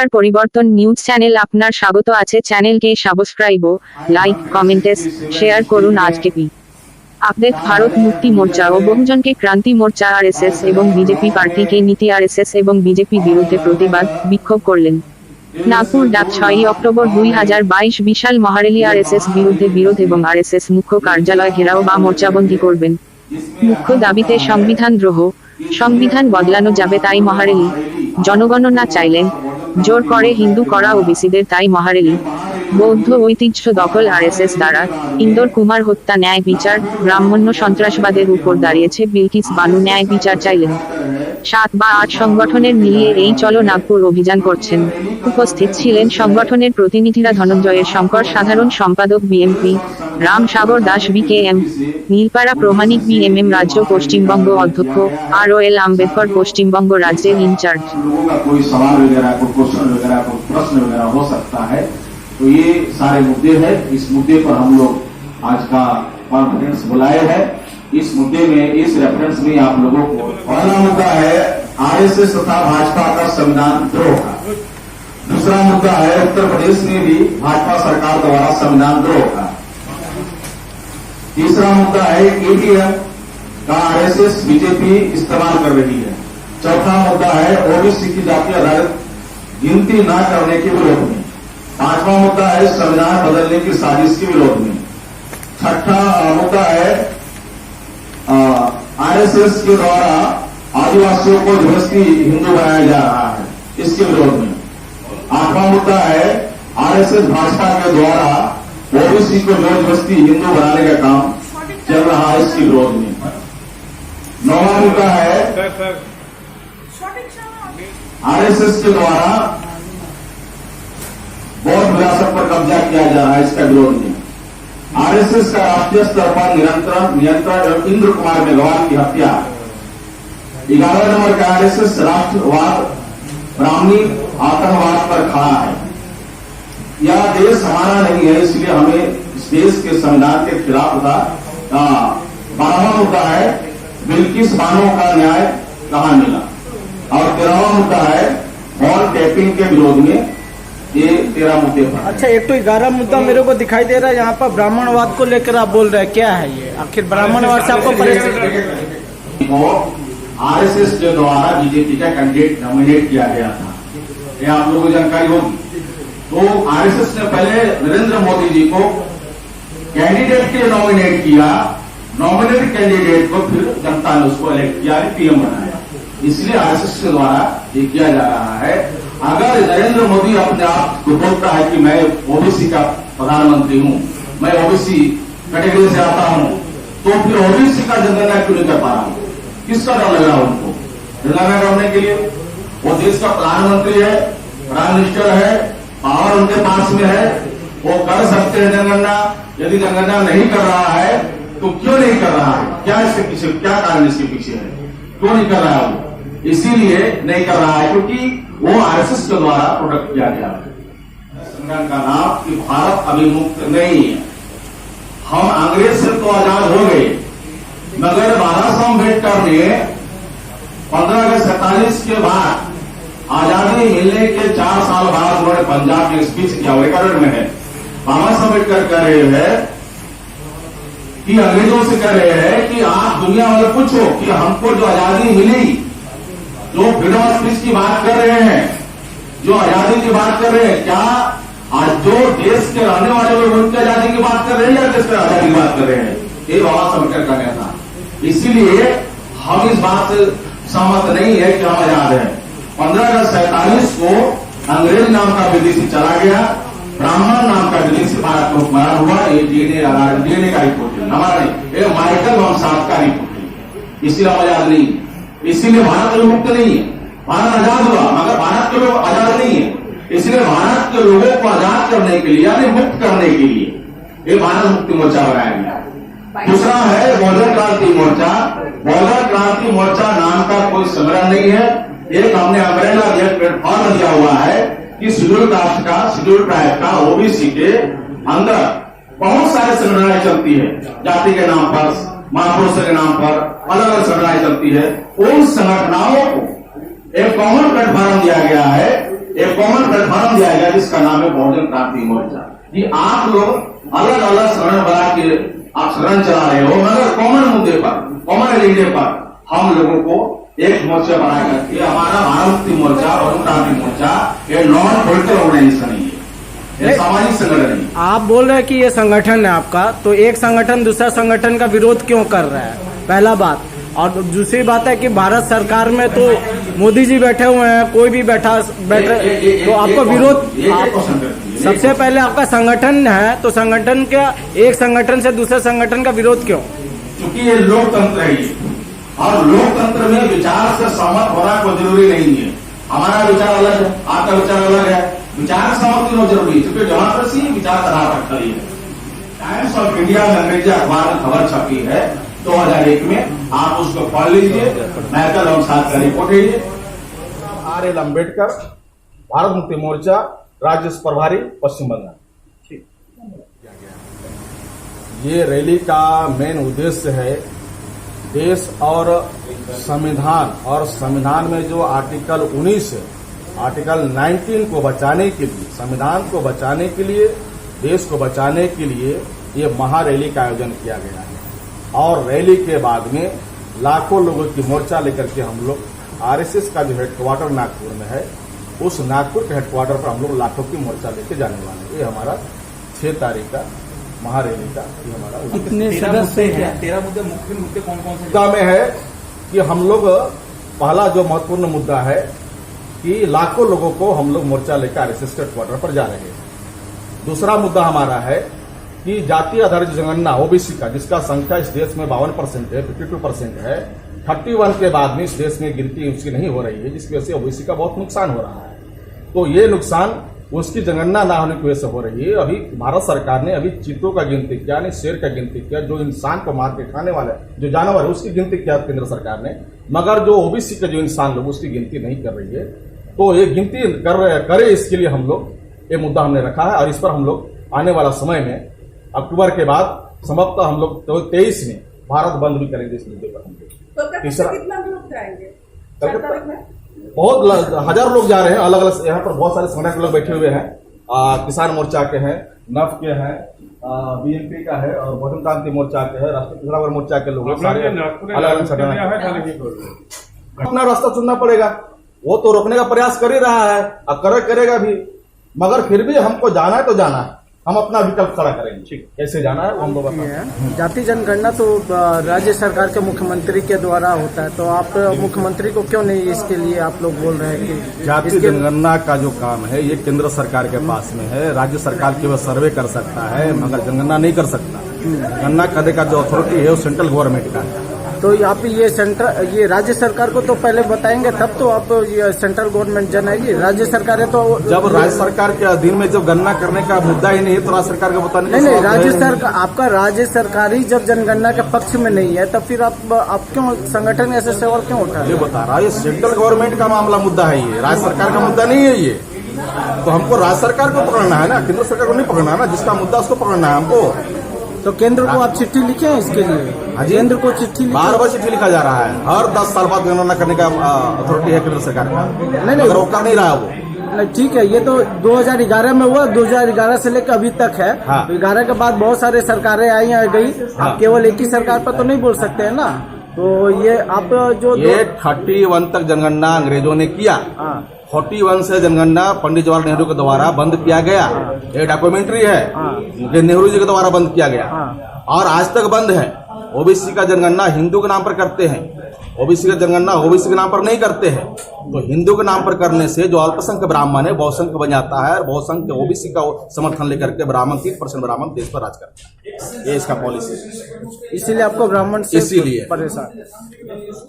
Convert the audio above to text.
নমস্কার, পরিবর্তন news channel আপনার স্বাগত আছে। চ্যানেলকে সাবস্ক্রাইব, লাইক, কমেন্টস, শেয়ার করুন। আজকেপি আপডেট ভারত মুক্তি মোর্চা ও বহুজনকে ক্রান্তি মোর্চা আরএসএস এবং বিজেপি পার্টিকে নীতি আরএসএস এবং বিজেপি বিরুদ্ধে প্রতিবাদ বিক্ষোভ করলেন। নাগপুর ডাক 6 অক্টোবর 2022 বিশাল মহারেলি আরএসএস বিরুদ্ধে বিরোধ এবং আরএসএস মুখ্য কার্যালয় ঘেরাও বা মোর্চাবন্দি করবেন। মুখ্য দাবিতে সংবিধান দ্রোহ, সংবিধান বদলানো যাবে তাই মহারেলি। জনগণনা চাইলেন জোর করে হিন্দু করা ওবিসিদের তাই মহারেলি। বৌদ্ধ ঐতিহ্য দখল আরএসএস দ্বারা। ইন্দোর কুমার হত্যা ন্যায় বিচার। ব্রাহ্মণ্য সন্ত্রাসবাদের উপর দাঁড়িয়েছে বিলকিস বানু ন্যায় বিচার চাইলেন। 7 বা 8 সংগঠনের মিলিয়ে এই চলো নাগপুর অভিযান করছেন। উপস্থিত ছিলেন সংগঠনের প্রতিনিধিরা ধনঞ্জয়ের শঙ্কর সাধারণ সম্পাদক BMP, Ram Sagar Das BKM, Nilpara Pramanik BMM রাজ্য পশ্চিমবঙ্গ অধ্যক্ষ, ROL আম্বেদকর পশ্চিমবঙ্গ রাজ্যের ইনচার্জ। तो ये सारे मुद्दे हैं। इस मुद्दे पर हम लोग आज का कॉन्फ्रेंस बुलाए हैं। इस मुद्दे में, इस रेफरेंस में आप लोगों को पहला मुद्दा है आरएसएस तथा भाजपा का संविधान द्रोह का। दूसरा मुद्दा है उत्तर प्रदेश में भी भाजपा सरकार द्वारा संविधान द्रोह का। तीसरा मुद्दा है ईवीएम का आरएसएस बीजेपी इस्तेमाल कर रही है। चौथा मुद्दा है ओबीसी की जातीय आधारित गिनती न करने के विरोध में। पांचवा मुद्दा है संविधान बदलने की साजिश के विरोध में। छठा मुद्दा है आरएसएस के द्वारा आदिवासियों को जबरदस्ती हिंदू बनाया जा रहा है, इसके विरोध में। आठवां मुद्दा है आरएसएस भाजपा के द्वारा ओबीसी को जबरदस्ती हिंदू बनाने का काम चल रहा है, इसके विरोध में। नौवां मुद्दा है आरएसएस के द्वारा बौद्ध विरासत पर कब्जा किया जा रहा है, इसका विरोध में। आरएसएस का राष्ट्रीय स्तर पर नियंत्रण इंद्र कुमार मेघवाल की हत्या। 11 नंबर का आरएसएस राष्ट्रवाद ब्राह्मणी आतंकवाद पर खड़ा है। यह देश हमारा नहीं है, इसलिए हमें इस देश के संविधान के खिलाफ था। 12वां मुद्दा है बिल्किस बानो का न्याय कहां मिला। और 13वां मुद्दा है फोन टैपिंग के विरोध में। ये 13 मुद्दे पर। अच्छा, एक तो 11 मुद्दा मेरे को दिखाई दे रहा है। यहाँ पर ब्राह्मणवाद को लेकर आप बोल रहे हैं, क्या है ये? आखिर ब्राह्मणवाद से आपको आरएसएस के द्वारा बीजेपी का कैंडिडेट नॉमिनेट किया गया था, ये आप लोगों को जानकारी होगी। तो आरएसएस ने पहले नरेंद्र मोदी जी को कैंडिडेट के नॉमिनेट किया। नॉमिनेट कैंडिडेट को फिर जनता ने उसको इलेक्ट किया, पीएम बनाया। इसलिए आरएसएस के द्वारा ये किया जा रहा है। अगर नरेंद्र मोदी अपने आप को बोलता है कि मैं ओबीसी का प्रधानमंत्री हूं, मैं ओबीसी कैटेगरी से आता हूं, तो फिर ओबीसी का जनगणना क्यों नहीं कर पा रहा हूं? किसका डर लग रहा है उनको जनगणना करने के लिए? वो देश का प्रधानमंत्री है, प्राइम मिनिस्टर है, पावर उनके पास में है, वो कर सकते हैं जनगणना। यदि जनगणना नहीं कर रहा है तो क्यों नहीं कर रहा है? क्या इसके पीछे, क्या कारण इसके पीछे है? क्यों नहीं कर रहा है? वो इसीलिए नहीं कर रहा है क्योंकि वो आरएसएस के द्वारा प्रोटेक्ट किया गया है। संविधान का नाम कि भारत अभी मुक्त नहीं है। हम अंग्रेज से तो आजाद हो गए, मगर बाबा साहब अम्बेडकर ने 15 अगस्त 47 के बाद आजादी मिलने के 4 साल बाद उन्होंने पंजाब में स्पीच किया, रिकॉर्ड में है। बाबा साहब अम्बेडकर कह रहे हैं कि अंग्रेजों से कह रहे हैं कि आप दुनिया वाले पूछो कि हमको जो आजादी मिली, जो फ्रीडम ऑफ स्पीच की बात कर रहे हैं, जो आजादी की बात कर रहे हैं, क्या आज जो देश के रहने वाले लोग उनकी आजादी की बात कर रहे हैं या देश की आजादी की बात कर रहे हैं? ये बाबा साहब अम्बेडकर का कहना था। इसीलिए हम इस बात से सहमत नहीं है कि हम आजाद हैं। 15 अगस्त 47 को अंग्रेज नाम का विदेशी चला गया, ब्राह्मण नाम का विदेशी भारत को मरा हुआ। ये डीएनए का रिपोर्ट है, हमारा नहीं, ये माइकल वंशाद का रिपोर्ट है। इसलिए हम आजाद नहीं है, इसीलिए भारत लोग मुक्त नहीं है। भारत आजाद हुआ मगर भारत के लोग आजाद नहीं है, इसलिए भारत के लोगों को आजाद करने के लिए यानी मुक्त करने के लिए ये भारत मुक्ति मोर्चा बनाया गया। दूसरा है बहुजन क्रांति मोर्चा। बहुजन क्रांति मोर्चा नाम का कोई संग्रह नहीं है। एक हमने अम्ब्रेला प्लेटफॉर्म दिया हुआ है कि शेड्यूल कास्ट का, शेड्यूल ट्राइब का, ओबीसी के अंदर बहुत सारे संगठनाएं चलती है। जाति के नाम पर, महापुरुष के नाम पर अलग अलग संगठनाएं चलती है। उन संगठनों को एक कॉमन प्लेटफॉर्म दिया गया है एक कॉमन प्लेटफॉर्म दिया गया जिसका नाम है बहुजन क्रांति मोर्चा। ये आप लोग अलग अलग शरण बना के आप शरण चला रहे हो, मगर कॉमन मुद्दे पर, कॉमन एजेंडे पर हम लोगों को एक मोर्चा बना करके हमारा भारत मुक्ति मोर्चा और क्रांति मोर्चा ये नॉन पॉलिटिकल ऑर्गेनाइजेशन नहीं है, ये सामाजिक संगठन नहीं है। आप बोल रहे हैं कि ये संगठन है आपका, तो एक संगठन दूसरा संगठन का विरोध क्यों कर रहा है, पहला बात। और दूसरी बात है कि भारत सरकार में तो मोदी जी बैठे हुए हैं, कोई भी बैठे तो आपका विरोध सबसे पहले आपका संगठन है, तो संगठन के एक संगठन से दूसरे संगठन का विरोध क्यों? क्योंकि ये लोकतंत्र है ये, और लोकतंत्र में विचार से सहमत होना कोई जरूरी नहीं है। हमारा विचार अलग है, आपका विचार अलग है, विचार सहमत क्यों जरूरी है? क्योंकि डेमोक्रेसी विचारधारा पर खड़ी है। टाइम्स ऑफ इंडिया में अंग्रेजी अखबार में खबर छपी है 2001 में, आप उसको पढ़ लीजिए। मैकल और साथ का रिपोर्ट है ये। R.L. अम्बेडकर, भारत मुक्ति मोर्चा, राज्य प्रभारी, पश्चिम बंगाल। ये रैली का मेन उद्देश्य है देश और संविधान में जो आर्टिकल 19 है, आर्टिकल 19 को बचाने के लिए, संविधान को बचाने के लिए, देश को बचाने के लिए ये महारैली का आयोजन किया गया है। और रैली के बाद में लाखों लोगों की मोर्चा लेकर के हम लोग आरएसएस का जो हेडक्वार्टर नागपुर में है, उस नागपुर के हेडक्वार्टर पर हम लोग लाखों की मोर्चा लेके जाने वाले हैं। ये हमारा 6 तारीख का महारैली का ये हमारा कितने सदस्य हैं? 13 मुद्दे, मुख्य मुद्दे कौन कौन से मुद्दा में है कि हम लोग, पहला जो महत्वपूर्ण मुद्दा है कि लाखों लोगों को हम लोग मोर्चा लेकर आरएसएस के हेडक्वार्टर पर जा रहे हैं। दूसरा मुद्दा हमारा है कि जातीय आधारित जनगणना ओबीसी का, जिसका संख्या इस देश में 52% है, 52% है, 31 के बाद में इस देश में गिनती उसकी नहीं हो रही है, जिसकी वजह से ओबीसी का बहुत नुकसान हो रहा है। तो ये नुकसान उसकी जनगणना ना होने की वजह से हो रही है। अभी भारत सरकार ने अभी चीतों का गिनती किया, नहीं शेर का गिनती किया, जो इंसान को मार के खाने वाला जो जानवर है उसकी गिनती किया केंद्र सरकार ने, मगर जो ओबीसी के जो इंसान लोग उसकी गिनती नहीं कर रही है। तो ये गिनती करे, इसके लिए हम लोग ये मुद्दा हमने रखा है। और इस पर हम लोग आने वाला समय में अक्टूबर के बाद समाप्त हम लोग 23 में भारत बंद भी करेंगे इस मुद्दे पर। तीसरा, कितना लोग जाएंगे? बहुत हजार लोग जा रहे हैं, अलग अलग, यहाँ पर बहुत सारे संगठन के लोग बैठे हुए हैं। किसान मोर्चा के हैं, नफ के हैं, बीएनपी का है, और बहुजन क्रांति मोर्चा के है, राष्ट्रीय पिछड़ा वर्ग मोर्चा के लोग हैं, सारे अलग अलग संगठन। अपना रास्ता चुनना पड़ेगा, वो तो रोकने का प्रयास कर ही रहा है और करेगा भी, मगर फिर भी हमको जाना है तो जाना है, हम अपना विकल्प खड़ा करेंगे। ठीक, कैसे जाना है वो हम लोग बताएं। जाति जनगणना तो राज्य सरकार के मुख्यमंत्री के द्वारा होता है, तो आप मुख्यमंत्री को क्यों नहीं इसके लिए आप लोग बोल रहे हैं कि जाति जनगणना का जो काम है ये केंद्र सरकार के पास में है। राज्य सरकार केवल सर्वे कर सकता है, मगर जनगणना नहीं कर सकता। गणना करने का जो अथॉरिटी है वो सेंट्रल गवर्नमेंट का है। तो आप ये राज्य सरकार को तो पहले बताएंगे, तब तो आप ये सेंट्रल गवर्नमेंट जनाएगी। राज्य सरकार है तो जब राज्य सरकार के अधीन में जब गणना करने का मुद्दा ही नहीं है तो राज्य सरकार को बताने नहीं, राज्य सरकार, आपका राज्य सरकार ही जब जनगणना के पक्ष में नहीं है, तब फिर आप क्यों संगठन ऐसे सवाल क्यों उठा रहे? ये बता रहा है, ये सेंट्रल गवर्नमेंट का मामला मुद्दा है, ये राज्य सरकार का मुद्दा नहीं है। ये तो हमको राज्य सरकार को पकड़ना है ना, केंद्र सरकार को नहीं पकड़ना है ना, जिसका मुद्दा उसको पकड़ना है हमको। तो केंद्र को आप चिट्ठी लिखे हैं इसके लिए? केंद्र को चिट्ठी बार चिट्ठी लिखा जा रहा है। हर 10 साल बाद गणना करने का अथॉरिटी है केंद्र सरकार का, नहीं वो कर नहीं रहा वो। नहीं, ठीक है, ये तो 2011 में हुआ, 2011 से लेकर अभी तक है। हाँ। 11 के बाद बहुत सारे सरकारें आई आ गई। हाँ। केवल एक ही सरकार पर तो नहीं बोल सकते हैं ना। तो ये आप जो ये 31 तक जनगणना अंग्रेजों ने किया। 41 से जनगणना पंडित जवाहरलाल नेहरू के द्वारा बंद किया गया। ये डॉक्यूमेंट्री है, ये नेहरू जी के द्वारा बंद किया गया और आज तक बंद है। ओबीसी का जनगणना हिंदू के नाम पर करते हैं, ओबीसी का जनगणना ओबीसी के नाम पर नहीं करते हैं। तो हिंदू के नाम पर करने से जो अल्पसंख्यक ब्राह्मण है बहुसंख्यक बन जाता है, और बहुसंख्यक ओबीसी का समर्थन लेकर के ब्राह्मण 3% ब्राह्मण देश पर राज करता है। ये इसका पॉलिसी है, इसीलिए आपको ब्राह्मण से इसीलिए परेशान।